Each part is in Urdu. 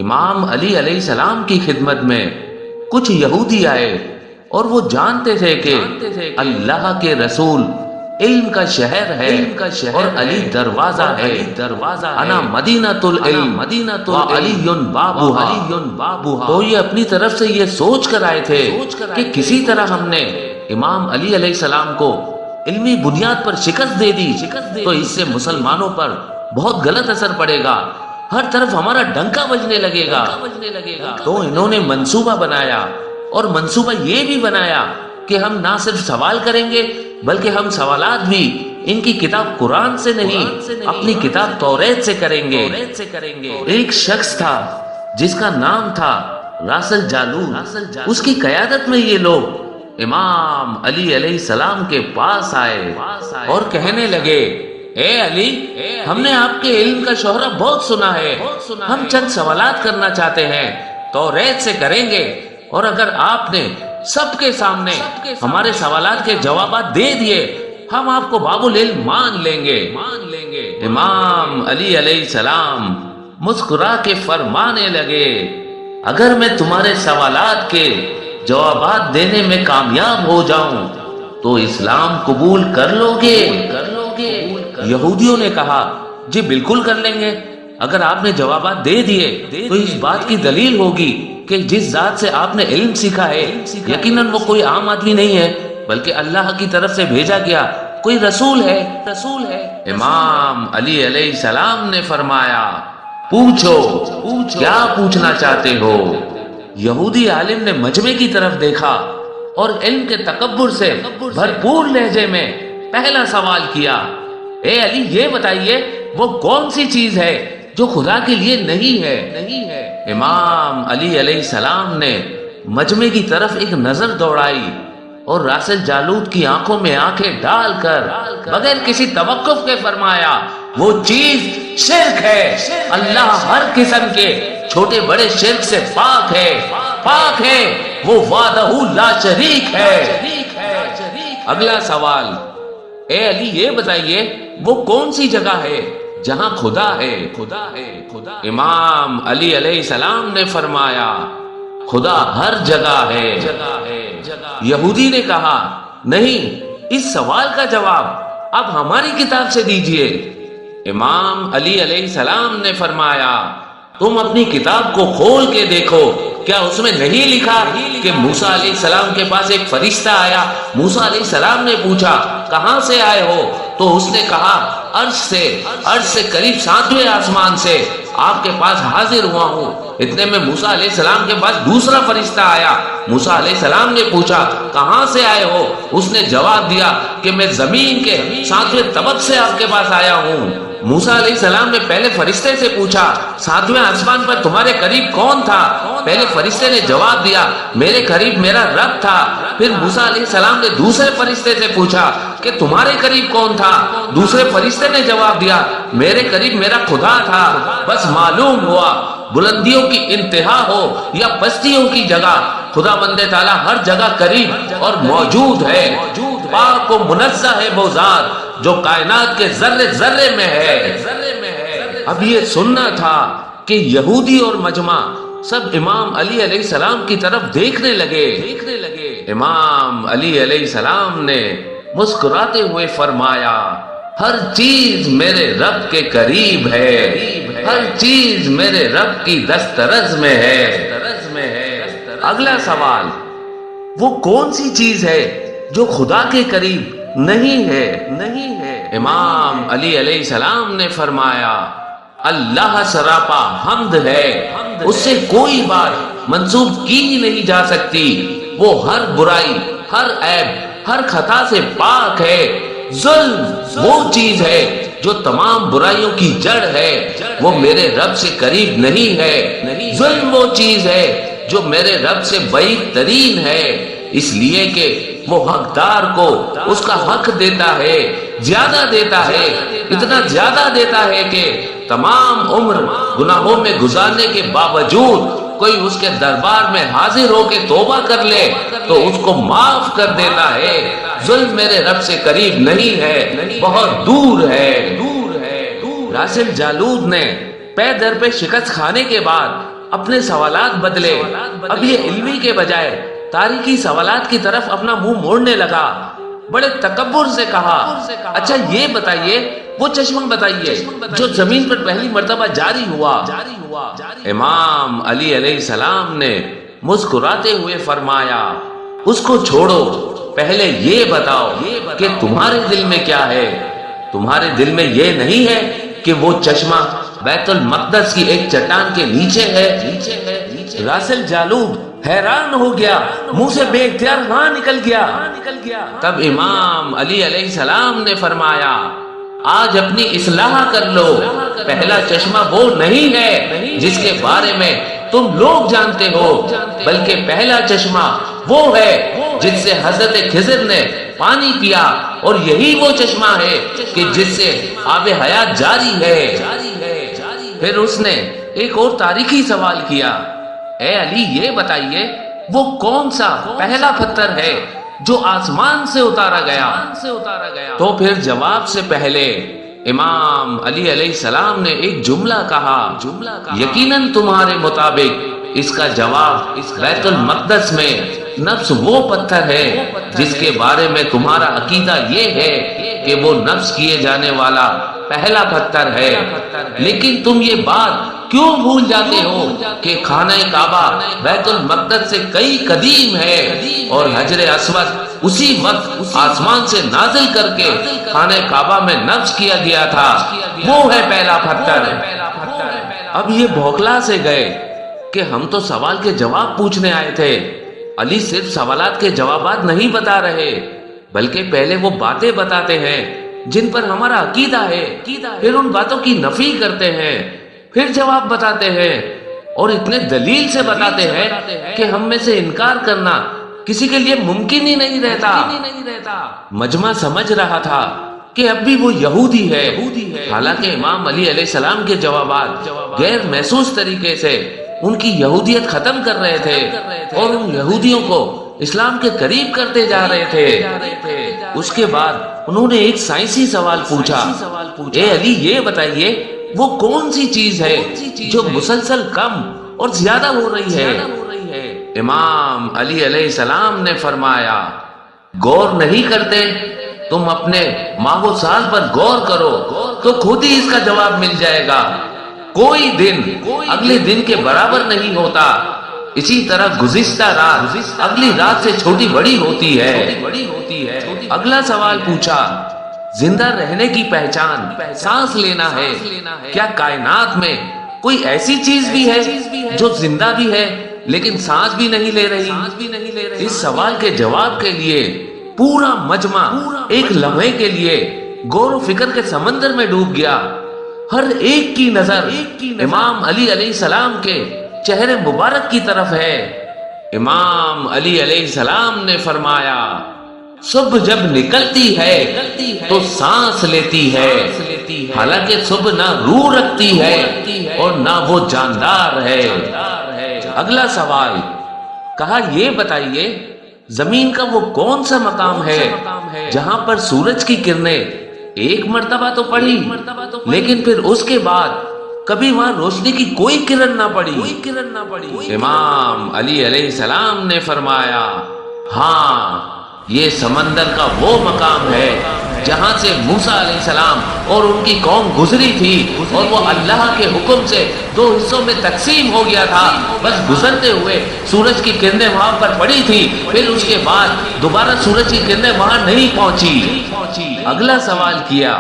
امام علی علیہ السلام کی خدمت میں کچھ یہودی آئے اور وہ جانتے تھے کہ اللہ کے رسول علم کا شہر ہے اور علی دروازہ ہے، انا مدینۃ العلم وعلی بابھا۔ تو یہ اپنی طرف سے یہ سوچ کر آئے تھے کہ کسی طرح ہم نے امام علی علیہ السلام کو علمی بنیاد پر شکست دے دی تو اس سے مسلمانوں پر بہت غلط اثر پڑے گا، ہر طرف ہمارا ڈنکا بجنے لگے گا۔ تو انہوں نے منصوبہ بنایا، اور منصوبہ یہ بھی بنایا کہ ہم نہ صرف سوال کریں گے بلکہ ہم سوالات بھی ان کی کتاب قرآن سے نہیں اپنی کتاب توریت سے کریں گے۔ ایک شخص تھا جس کا نام تھا راسل جالود، اس کی قیادت میں یہ لوگ امام علی علیہ السلام کے پاس آئے اور کہنے لگے، اے علی، ہم نے آپ کے علم کا شہرہ بہت سنا ہے، ہم چند سوالات کرنا چاہتے ہیں، توریت سے کریں گے، اور اگر آپ نے سب کے سامنے ہمارے سوالات کے جوابات دے دیے ہم آپ کو باب العلم مان لیں گے۔ امام علی علیہ السلام مسکرا کے فرمانے لگے، اگر میں تمہارے سوالات کے جوابات دینے میں کامیاب ہو جاؤں تو اسلام قبول کر لو گے؟ یہودیوں نے کہا، جی بالکل کر لیں گے، اگر آپ نے جوابات دے دیے تو اس بات کی دلیل ہوگی کہ جس ذات سے آپ نے علم سیکھا ہے یقیناً وہ کوئی عام آدمی نہیں ہے بلکہ اللہ کی طرف سے بھیجا گیا کوئی رسول ہے۔ امام علی علیہ السلام نے فرمایا، پوچھو کیا پوچھنا چاہتے ہو؟ یہودی عالم نے مجمع کی طرف دیکھا اور علم کے تکبر سے بھرپور لہجے میں پہلا سوال کیا، اے علی یہ بتائیے وہ کون سی چیز ہے جو خدا کے لیے نہیں ہے؟ امام علی علیہ السلام نے مجمع کی طرف ایک نظر دوڑائی اور راسل جالود کی آنکھوں میں آنکھیں ڈال کر بغیر کسی توقف کے فرمایا، وہ چیز شرک ہے، اللہ ہر قسم کے چھوٹے بڑے شرک سے پاک ہے، وہ وحدہ لا شریک ہے۔ اگلا سوال، اے علی یہ بتائیے وہ کون سی جگہ ہے جہاں خدا ہے؟ امام علی علیہ السلام نے فرمایا، خدا ہر جگہ ہے۔ یہودی نے کہا، نہیں، اس سوال کا جواب اب ہماری کتاب سے دیجئے۔ امام علی علیہ السلام نے فرمایا، تم اپنی کتاب کو کھول کے دیکھو، کیا اس میں نہیں لکھا کہ موسیٰ علیہ السلام کے پاس ایک فرشتہ آیا؟ موسیٰ علیہ السلام نے پوچھا، کہاں سے آئے ہو؟ تو اس نے کہا، عرش سے قریب 7ویں آسمان سے آپ کے پاس حاضر ہوا ہوں۔ اتنے میں موسیٰ علیہ السلام کے پاس دوسرا فرشتہ آیا، موسیٰ علیہ السلام نے پوچھا، کہاں سے آئے ہو؟ اس نے جواب دیا کہ میں زمین کے 7ویں طبق سے آپ کے پاس آیا ہوں۔ موسیٰ علیہ السلام نے پہلے فرشتے سے پوچھا، 7ویں آسمان پر تمہارے قریب کون تھا؟ پہلے فرشتے نے جواب دیا، میرے قریب میرا رب تھا۔ پھر موسیٰ علیہ السلام نے دوسرے فرشتے سے پوچھا کہ تمہارے قریب کون تھا؟ دوسرے فرشتے نے جواب دیا، میرے قریب میرا خدا تھا۔ بس معلوم ہوا بلندیوں کی انتہا ہو یا پستیوں کی جگہ، خدا بندے تعالیٰ ہر جگہ قریب اور موجود ہے۔ پاک و منزہ ہے وہ ذات جو کائنات کے ذرے ذرے میں ہے۔ اب یہ سننا تھا کہ یہودی اور مجمع سب امام علی علیہ السلام کی طرف دیکھنے لگے۔ امام علی علیہ السلام نے مسکراتے ہوئے فرمایا، ہر چیز میرے رب کے قریب ہے، ہر چیز میرے رب کی دسترس میں ہے۔ اگلا سوال، وہ کون سی چیز ہے جو خدا کے قریب نہیں ہے؟ امام علی علیہ السلام نے فرمایا، اللہ سراپا حمد ہے، اس سے کوئی بات منسوب کی ہی نہیں جا سکتی، وہ ہر برائی، ہر عیب، ہر خطا سے پاک ہے۔ ظلم وہ چیز ہے جو تمام برائیوں کی جڑ ہے، وہ میرے رب سے قریب نہیں ہے۔ ظلم وہ چیز ہے جو میرے رب سے بعید ترین ہے، اس لیے کہ وہ حقدار کو اس کا حق دیتا ہے، زیادہ دیتا ہے، اتنا زیادہ دیتا ہے کہ تمام عمر گناہوں میں گزارنے کے باوجود کوئی اس کے دربار میں حاضر ہو کے توبہ کر لے تو اس کو معاف کر دیتا ہے۔ ظلم میرے رب سے قریب نہیں ہے، بہت دور ہے۔ راسل جالود نے پے در پہ شکست کھانے کے بعد اپنے سوالات بدلے۔ اب یہ علمی کے بجائے تاریخی سوالات کی طرف اپنا منہ موڑنے لگا۔ بڑے تکبر سے کہا، اچھا یہ بتائیے، وہ چشمہ بتائیے جو زمین پر پہلی مرتبہ جاری ہوا۔ امام علی علیہ السلام نے مسکراتے ہوئے فرمایا، اس کو چھوڑو، پہلے یہ بتاؤ کہ تمہارے دل میں کیا ہے۔ تمہارے دل میں یہ نہیں ہے کہ وہ چشمہ بیت المقدس کی ایک چٹان کے نیچے ہے؟ راسل جالوب حیران ہو گیا، منہ سے بے اختیار ہاں نکل گیا۔ تب امام علی علیہ السلام نے فرمایا، آج اپنی اصلاح کر لو، پہلا چشمہ وہ نہیں ہے جس کے بارے میں تم لوگ جانتے ہو، بلکہ پہلا چشمہ وہ ہے جس سے حضرت خضر نے پانی پیا، اور یہی وہ چشمہ ہے کہ جس سے آب حیات جاری ہے۔ پھر اس نے ایک اور تاریخی سوال کیا، اے علی یہ بتائیے وہ کون سا پہلا پتھر ہے جو آسمان سے اتارا گیا؟ تو پھر جواب سے پہلے امام علی علیہ السلام نے ایک جملہ کہا، یقیناً تمہارے مطابق اس کا جواب بیت المقدس میں نفس وہ پتھر ہے جس کے بارے میں تمہارا عقیدہ یہ ہے کہ وہ نفس کیے جانے والا پہلا پتھر ہے، لیکن تم یہ بات کیوں بھول جاتے ہو کہ خانہ کعبہ بیت المقدس سے کئی قدیم ہے، اور حجر اسود اسی وقت آسمان سے نازل کر کے خانہ کعبہ میں نفس کیا گیا تھا، وہ ہے پہلا پتھر۔ اب یہ بھوکلا سے گئے کہ ہم تو سوال کے جواب پوچھنے آئے تھے۔ علی صرف سوالات کے جوابات نہیں بتا رہے، بلکہ پہلے وہ باتیں بتاتے ہیں جن پر ہمارا عقیدہ ہے، پھر ان باتوں کی نفی کرتے ہیں، پھر جواب بتاتے ہیں، اور اتنے دلیل سے بتاتے ہیں کہ ہم میں سے انکار کرنا کسی کے لیے ممکن ہی نہیں رہتا۔ مجمع سمجھ رہا تھا کہ اب بھی وہ یہودی ہے، حالانکہ امام علی علیہ السلام کے جوابات غیر محسوس طریقے سے ان کی یہودیت ختم کر رہے تھے اور ان یہودیوں کو اسلام کے قریب کرتے جا رہے تھے۔ اس کے بعد انہوں نے ایک سائنسی سوال پوچھا، اے علی یہ بتائیے وہ کون سی چیز ہے جو مسلسل کم اور زیادہ ہو رہی ہے؟ امام علی علیہ السلام نے فرمایا، غور نہیں کرتے؟ تم اپنے ماہ و سال پر غور کرو تو خود ہی اس کا جواب مل جائے گا۔ کوئی دن اگلے دن کے برابر نہیں ہوتا، اسی طرح گزشتہ رات اگلی رات سے چھوٹی بڑی ہوتی ہے۔ اگلا سوال پوچھا، زندہ رہنے کی پہچان سانس لینا ہے، کیا کائنات میں کوئی ایسی چیز بھی ہے جو زندہ بھی ہے لیکن سانس بھی نہیں لے رہی؟ اس سوال کے جواب کے لیے پورا مجمع ایک لمحے کے لیے غور و فکر کے سمندر میں ڈوب گیا۔ ہر ایک کی نظر امام علی علیہ السلام کے چہرے مبارک کی طرف ہے۔ امام علی علیہ السلام نے فرمایا، صبح جب نکلتی ہے تو سانس لیتی ہے، حالانکہ صبح نہ روح رکھتی ہے اور نہ وہ جاندار ہے۔ اگلا سوال، کہا یہ بتائیے زمین کا وہ کون سا مقام ہے جہاں پر سورج کی کرنیں ایک مرتبہ تو پڑی لیکن پھر اس کے بعد کبھی وہاں روشنی کی کوئی کرن نہ پڑی؟ امام علی علیہ السلام نے فرمایا، ہاں یہ سمندر کا وہ مقام ہے جہاں سے موسیٰ علیہ السلام اور ان کی قوم گزری تھی، اور وہ اللہ کے حکم سے دو حصوں میں تقسیم ہو گیا تھا، بس گزرتے ہوئے سورج کی کرنیں وہاں پر پڑی تھی، پھر اس کے بعد دوبارہ سورج کی کرنیں وہاں نہیں پہنچی۔ اگلا سوال کیا،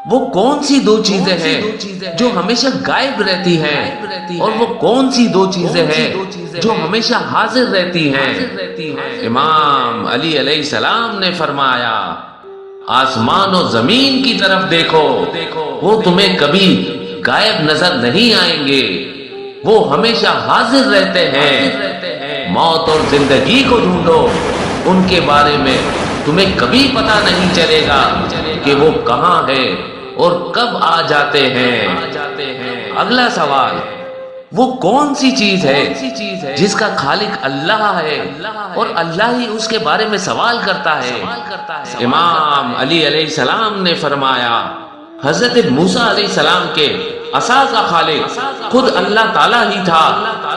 وہ کون سی دو چیزیں ہیں جو ہمیشہ غائب رہتی ہیں، اور وہ کون سی دو چیزیں ہیں جو ہمیشہ حاضر رہتی ہیں؟ امام علی علیہ السلام نے فرمایا، آسمان و زمین کی طرف دیکھو، وہ تمہیں کبھی غائب نظر نہیں آئیں گے، وہ ہمیشہ حاضر رہتے ہیں۔ موت اور زندگی کو ڈھونڈو، ان کے بارے میں تمہیں کبھی پتہ نہیں چلے گا کہ وہ کہاں ہے اور کب آ جاتے ہیں۔ اگلا سوال، وہ کون سی چیز ہے جس کا خالق اللہ ہے اور اللہ ہی اس کے بارے میں سوال کرتا ہے؟ امام علی علیہ السلام نے فرمایا، حضرت موسیٰ علیہ السلام کے عصا کا خالق خود اللہ تعالیٰ ہی تھا،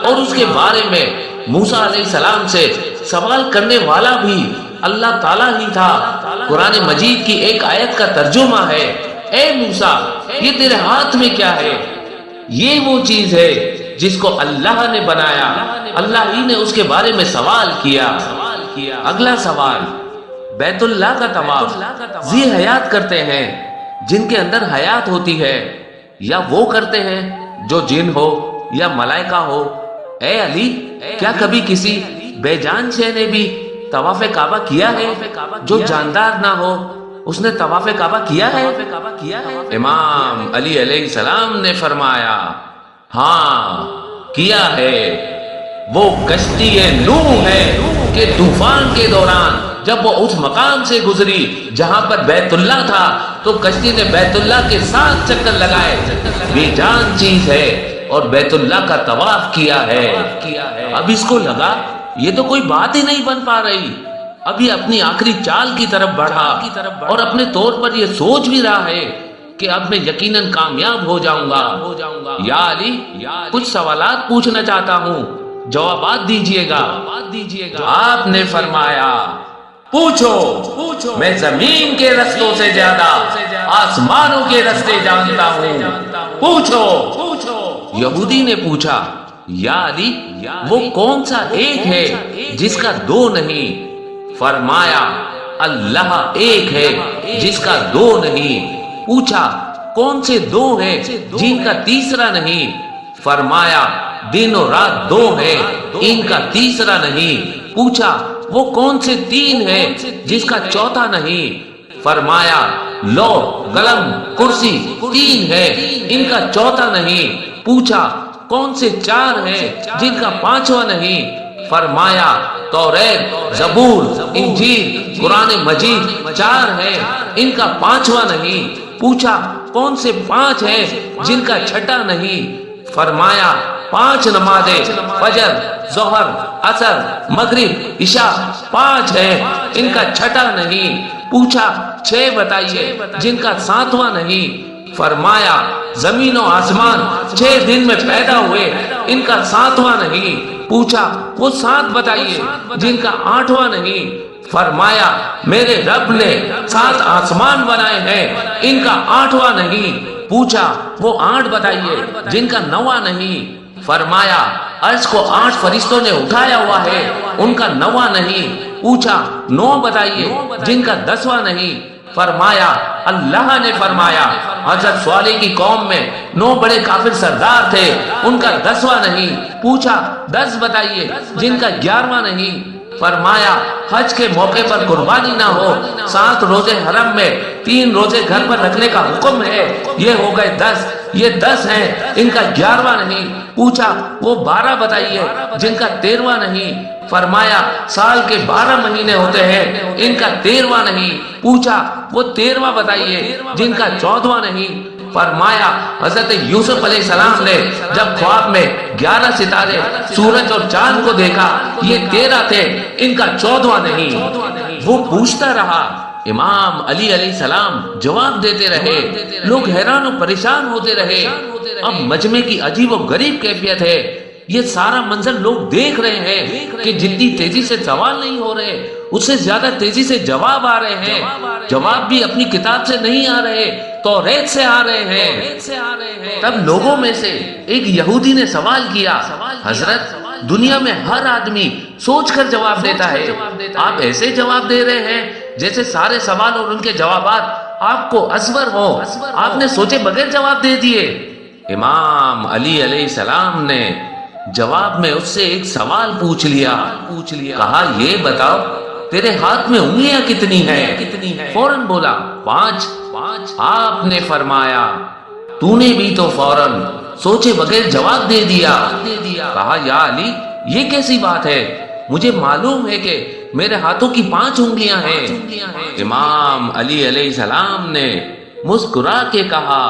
اور اس کے بارے میں موسیٰ علیہ السلام سے سوال کرنے والا بھی اللہ تعالیٰ ہی تھا۔ قرآن مجید کی ایک آیت کا ترجمہ ہے، اے موسیٰ یہ تیرے ہاتھ میں کیا ہے؟ یہ وہ چیز ہے جس کو اللہ نے بنایا، اللہ ہی نے اس کے بارے میں سوال کیا۔ اگلا سوال، بیت اللہ کا طواف ذی حیات کرتے ہیں جن کے اندر حیات ہوتی ہے، یا وہ کرتے ہیں جو جن ہو یا ملائکہ ہو؟ اے علی، کیا کبھی کسی بے جان شے نے بھی طواف کعبہ کیا ہے جو جاندار نہ ہو؟ اس نے طواف کعبہ کیا ہے؟ امام علی علیہ السلام نے فرمایا ہاں کیا ہے۔ وہ کشتی نوح ہے کہ طوفان کے دوران جب وہ اس مقام سے گزری جہاں پر بیت اللہ تھا تو کشتی نے بیت اللہ کے ساتھ چکر لگائے، بے جان چیز ہے، اور بیت اللہ کا طواف کیا ہے۔ اب اس کو لگا یہ تو کوئی بات ہی نہیں بن پا رہی، اب یہ اپنی آخری چال کی طرف بڑھا اور اپنے طور پر یہ سوچ بھی رہا ہے کہ اب میں یقیناً کامیاب ہو جاؤں گا۔ یا علی، کچھ سوالات پوچھنا چاہتا ہوں، جوابات دیجئے گا۔ آپ نے فرمایا پوچھو، میں زمین کے رستوں سے زیادہ آسمانوں کے رستے جانتا ہوں، پوچھو۔ یہودی نے پوچھا یا علی وہ کون سا ایک ہے جس کا دو نہیں؟ فرمایا اللہ ایک ہے جس کا دو نہیں۔ پوچھا کون سے دو ہیں جن کا تیسرا نہیں؟ فرمایا دن اور رات دو ہیں، ان کا تیسرا نہیں۔ پوچھا وہ کون سے تین ہیں جس کا چوتھا نہیں؟ فرمایا لو قلم کرسی تین ہے، ان کا چوتھا نہیں۔ پوچھا کون سے چار ہیں جن کا پانچواں نہیں؟ فرمایا توریت، زبور، انجیل، قرآن مجید چار ہیں، ان کا پانچواں نہیں۔ پوچھا کون سے پانچ ہیں جن کا چھٹا نہیں؟ فرمایا پانچ نمازیں فجر، ظہر، عصر، مغرب، عشاء پانچ ہیں، ان کا چھٹا نہیں۔ پوچھا چھ بتائیے جن کا ساتواں نہیں؟ فرمایا زمین و آسمان 6 دن میں پیدا ہوئے، ان کا ساتواں نہیں۔ پوچھا وہ 7 بتائیے جن کا 8واں نہیں؟ فرمایا میرے رب نے 7 آسمان بنائے ہیں، ان کا 8واں نہیں۔ پوچھا وہ 8 بتائیے جن کا 9واں نہیں؟ فرمایا عرش کو 8 فرشتوں نے اٹھایا ہوا ہے، ان کا 9واں نہیں۔ پوچھا 9 بتائیے جن کا 10واں نہیں؟ فرمایا اللہ نے فرمایا حضرت صالح کی قوم میں 9 بڑے کافر سردار تھے، ان کا 10واں نہیں۔ پوچھا 10 بتائیے جن کا 11واں نہیں؟ فرمایا حج کے موقع پر قربانی نہ ہو، 7 روزے حرم میں 3 روزے گھر پر رکھنے کا حکم ہے، یہ ہو گئے 10، یہ 10 ہیں، ان کا 11واں نہیں۔ پوچھا وہ 12 بتائیے جن کا 13واں نہیں؟ فرمایا سال کے 12 مہینے ہوتے ہیں، ان کا 13واں نہیں۔ پوچھا وہ 13واں بتائیے جن کا 14واں نہیں؟ فرمایا حضرت یوسف علیہ السلام نے جب خواب میں 11 ستارے سورج اور چاند کو دیکھا، یہ 13 تھے، ان کا 14واں نہیں۔ وہ پوچھتا رہا، امام علی علیہ السلام جواب دیتے رہے، لوگ حیران و پریشان ہوتے رہے۔ اب مجمع کی عجیب و غریب کیفیت ہے، یہ سارا منظر لوگ دیکھ رہے ہیں کہ جتنی تیزی سے سوال نہیں ہو رہے اس سے زیادہ تیزی سے جواب آ رہے ہیں۔ جواب بھی اپنی کتاب سے نہیں آ رہے، توریت سے آ رہے ہیں۔ تب لوگوں میں سے ایک یہودی نے سوال کیا، حضرت دنیا میں ہر آدمی سوچ کر جواب دیتا ہے، آپ ایسے جواب دے رہے ہیں جیسے سارے سوال اور ان کے جوابات آپ کو ازبر ہو، آپ نے سوچے بغیر جواب دے دیے۔ امام علی علیہ السلام نے جواب میں اس سے ایک سوال پوچھ لیا، کہا یہ بتاؤ تیرے ہاتھ میں انگلیاں کتنی ہیں؟ فوراً بولا 5۔ آپ نے فرمایا تو نے بھی تو فوراً سوچے بغیر جواب دے دیا۔ کہا یا علی یہ کیسی بات ہے، مجھے معلوم ہے کہ میرے ہاتھوں کی 5 انگلیاں ہیں۔ امام علی علیہ السلام نے مسکرا کے کہا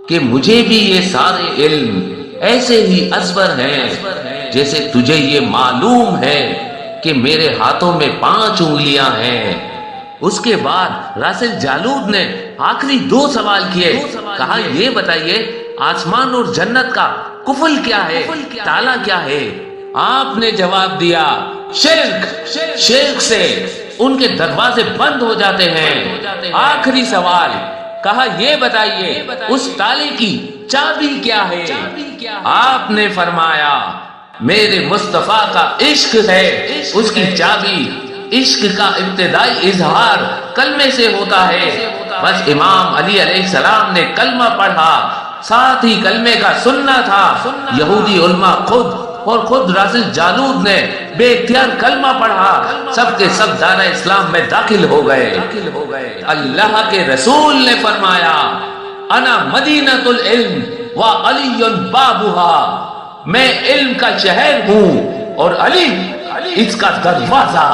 کہ مجھے بھی یہ سارے علم ایسے ہی ازبر ہیں جیسے تجھے یہ معلوم ہے کہ میرے ہاتھوں میں 5 انگلیاں ہیں۔ اس کے بعد راسل جالود نے آخری 2 سوال کیے، کہا یہ بتائیے آسمان اور جنت کا قفل کیا ہے، تالا کیا ہے؟ آپ نے جواب دیا شرک سے ان کے دروازے بند ہو جاتے ہیں۔ آخری سوال، کہا یہ بتائیے اس تالے کی چابی کیا ہے؟ آپ نے فرمایا میرے مصطفیٰ کا عشق ہے، اس کی چابی عشق کا ابتدائی اظہار کلمے سے ہوتا ہے۔ بس امام علی علیہ السلام نے کلمہ پڑھا، ساتھ ہی کلمے کا سننا تھا۔ یہودی علماء خود رازل جالود نے بے اختیار کلمہ پڑھا، سب کے سب دارہ اسلام میں داخل ہو گئے۔ اللہ کے رسول نے فرمایا انا مدینۃ العلم و علی بابها، میں علم کا شہر ہوں اور علی اس کا دروازہ۔